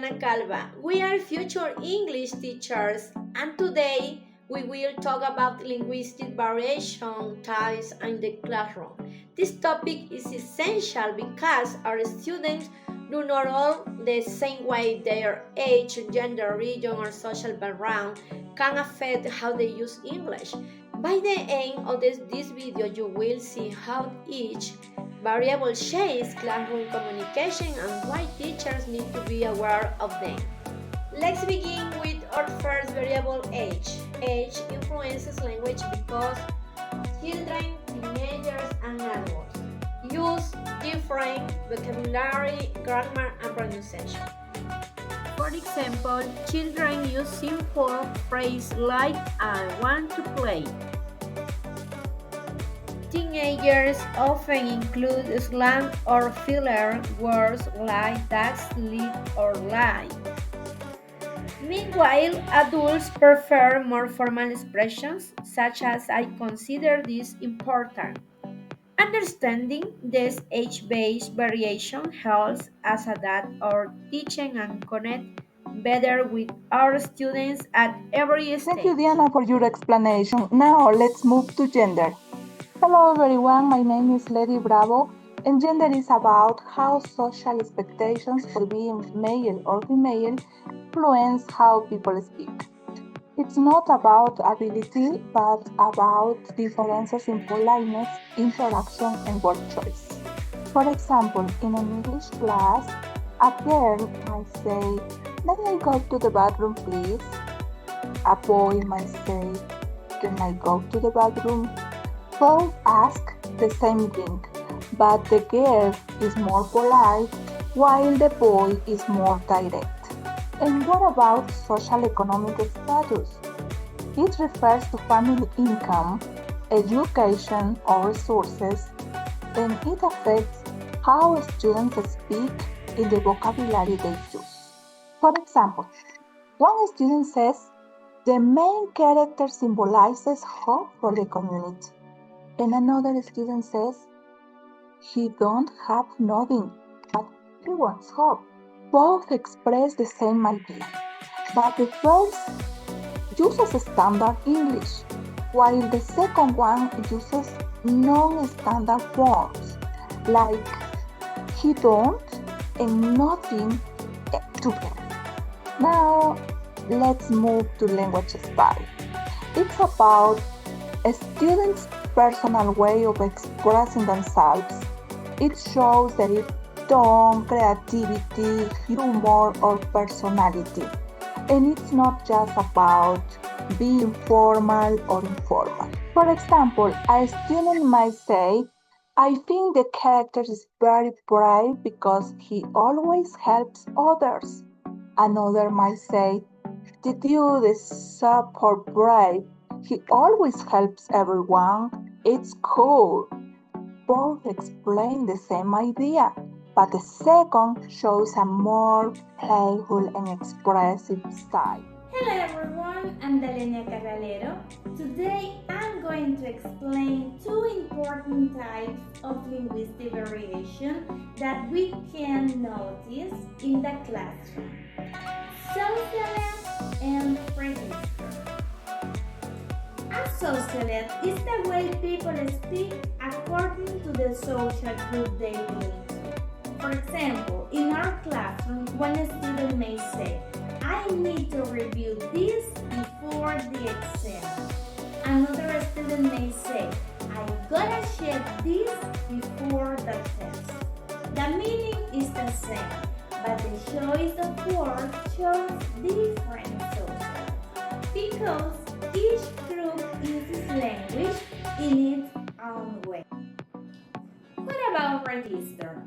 Ana Calva. We are future English teachers, and today we will talk about linguistic variation types in the classroom. This topic is essential because our students do not all the same way. Their age, gender, region, or social background can affect how they use English. By the end of this video, you will see how each variable shapes classroom communication and why teachers need to be aware of them. Let's begin with our first variable, age. Age influences language because children, teenagers, and adults use different vocabulary, grammar, and pronunciation. For example, children use simple phrases like I want to play. Teenagers often include slang or filler words like that's, lit, or lie. Meanwhile, adults prefer more formal expressions such as I consider this important. Understanding this age-based variation helps us adapt our teaching and connect better with our students at every Thank you, stage. Diana, for your explanation. Now let's move to gender. Hello, everyone. My name is Lady Bravo, and gender is about how social expectations for being male or female influence how people speak. It's not about ability, but about differences in politeness, interaction, and word choice. For example, in an English class, a girl might say, "May I go to the bathroom, please?" A boy might say, "Can I go to the bathroom?" Both ask the same thing, but the girl is more polite while the boy is more direct. And what about social economic status? It refers to family income, education, or resources, and it affects how students speak in the vocabulary they use. For example, one student says, "The main character symbolizes hope for the community." And another student says, "He don't have nothing, but he wants hope." Both express the same idea, but the first uses standard English, while the second one uses non-standard forms like he don't and nothing together. Now let's move to language style. It's about a student's personal way of expressing themselves. It shows their tone, creativity, humor, or personality. And it's not just about being formal or informal. For example, a student might say, "I think the character is very brave because he always helps others." Another might say, "The dude is super brave. He always helps everyone. It's cool." Both explain the same idea, but the second shows a more playful and expressive style. Hello everyone, I'm Dalenia Carralero. Today I'm going to explain two important types of linguistic variation that we can notice in the classroom: socialite and register. A socialite is the way people speak according to the social group they belong to. For example, in our classroom, one student may say, "I need to review this before the exam." Another student may say, "I'm gonna check this before the test." The meaning is the same, but the choice of words shows different socials because each group uses language in its own way. What about register?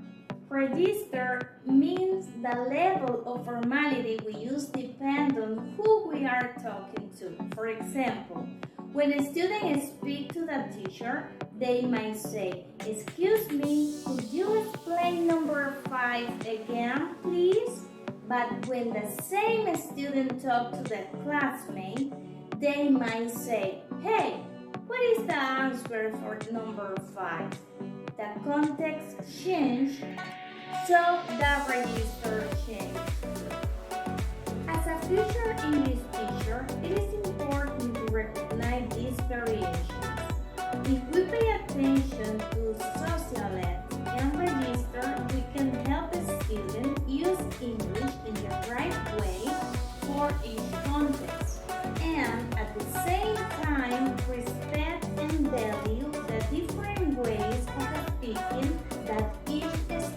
Register means the level of formality we use depends on who we are talking to. For example, when a student speaks to the teacher, they might say, "Excuse me, could you explain number 5 again, please?" But when the same student talks to the classmate, they might say, "Hey, what is the answer for number 5? The context changed, so the register changed. a future English teacher, it is important to recognize these variations. If we pay attention to social ed and register, we can help a student use English in the right way for each context, and at the same time respect and value the different ways of speaking that each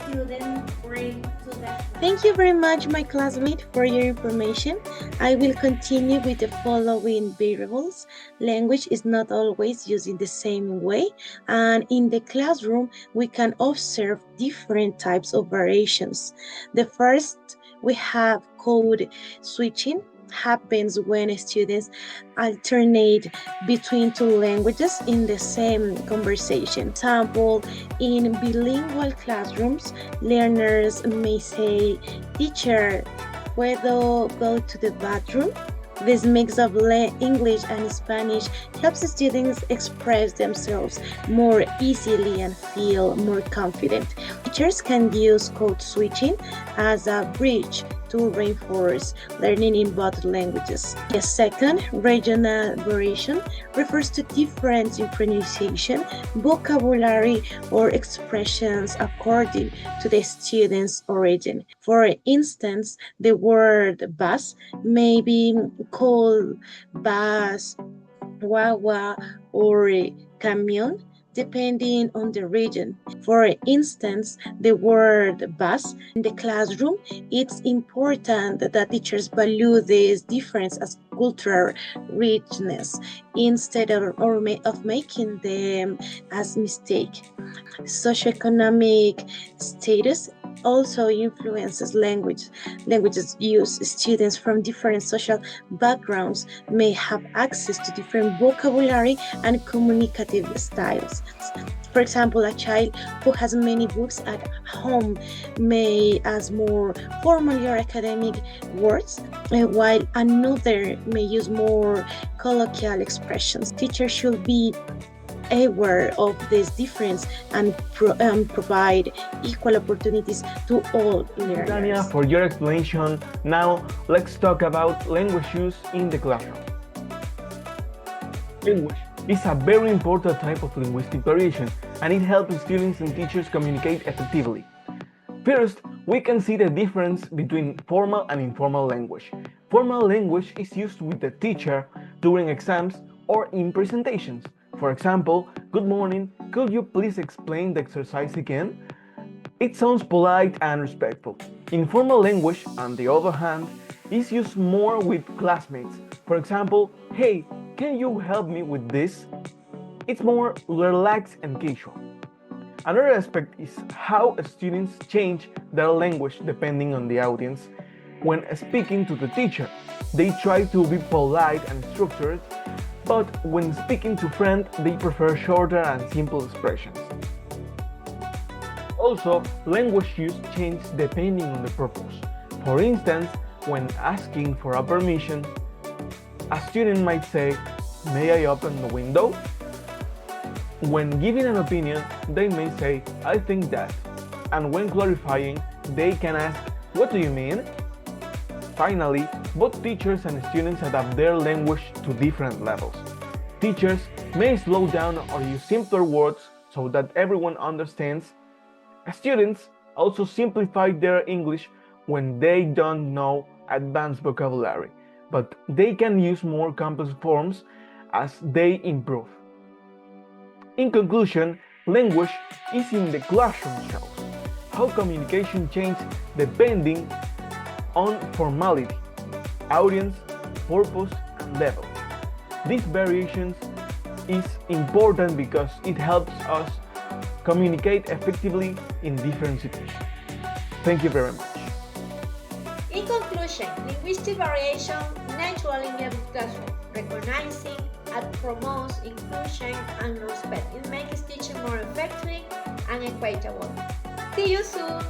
student brings to the class. Thank you very much, my classmate, for your information. I will continue with the following variables. Language is not always used in the same way, and in the classroom, we can observe different types of variations. The first, we have code switching. Happens when students alternate between two languages in the same conversation. Example, in bilingual classrooms, learners may say, "Teacher, ¿puedo go to the bathroom?" This mix of English and Spanish helps students express themselves more easily and feel more confident. Teachers can use code switching as a bridge to reinforce learning in both languages. The second, regional variation, refers to difference in pronunciation, vocabulary, or expressions according to the student's origin. For instance, the word bus may be called bus, guagua, or camion, depending on the region. For instance, the word bus in the classroom, it's important that teachers value this difference as cultural richness instead of making them as mistake. Socioeconomic status also influences language. Languages use. Students from different social backgrounds may have access to different vocabulary and communicative styles. For example, a child who has many books at home may use more formal or academic words, while another may use more colloquial expressions. Teachers should be aware of this difference and provide equal opportunities to all learners. Tania, for your explanation. Now, let's talk about language use in the classroom. Language is a very important type of linguistic variation, and it helps students and teachers communicate effectively. First, we can see the difference between formal and informal language. Formal language is used with the teacher during exams or in presentations. For example, "Good morning, could you please explain the exercise again?" It sounds polite and respectful. Informal language, on the other hand, is used more with classmates. For example, "Hey, can you help me with this?" It's more relaxed and casual. Another aspect is how students change their language depending on the audience. When speaking to the teacher, they try to be polite and structured, but when speaking to friends, they prefer shorter and simple expressions. Also, language use changes depending on the purpose. For instance, when asking for a permission, a student might say, "May I open the window?" When giving an opinion, they may say, "I think that." And when clarifying, they can ask, "What do you mean?" Finally, both teachers and students adapt their language to different levels. Teachers may slow down or use simpler words so that everyone understands. Students also simplify their English when they don't know advanced vocabulary, but they can use more complex forms as they improve. In conclusion, language is in the classroom shows how communication changes depending on formality, audience, purpose, and level. These variations is important because it helps us communicate effectively in different situations. Thank you very much. In conclusion, linguistic variation naturally in every classroom, recognizing and promotes inclusion and respect. It makes teaching more effective and equitable. See you soon!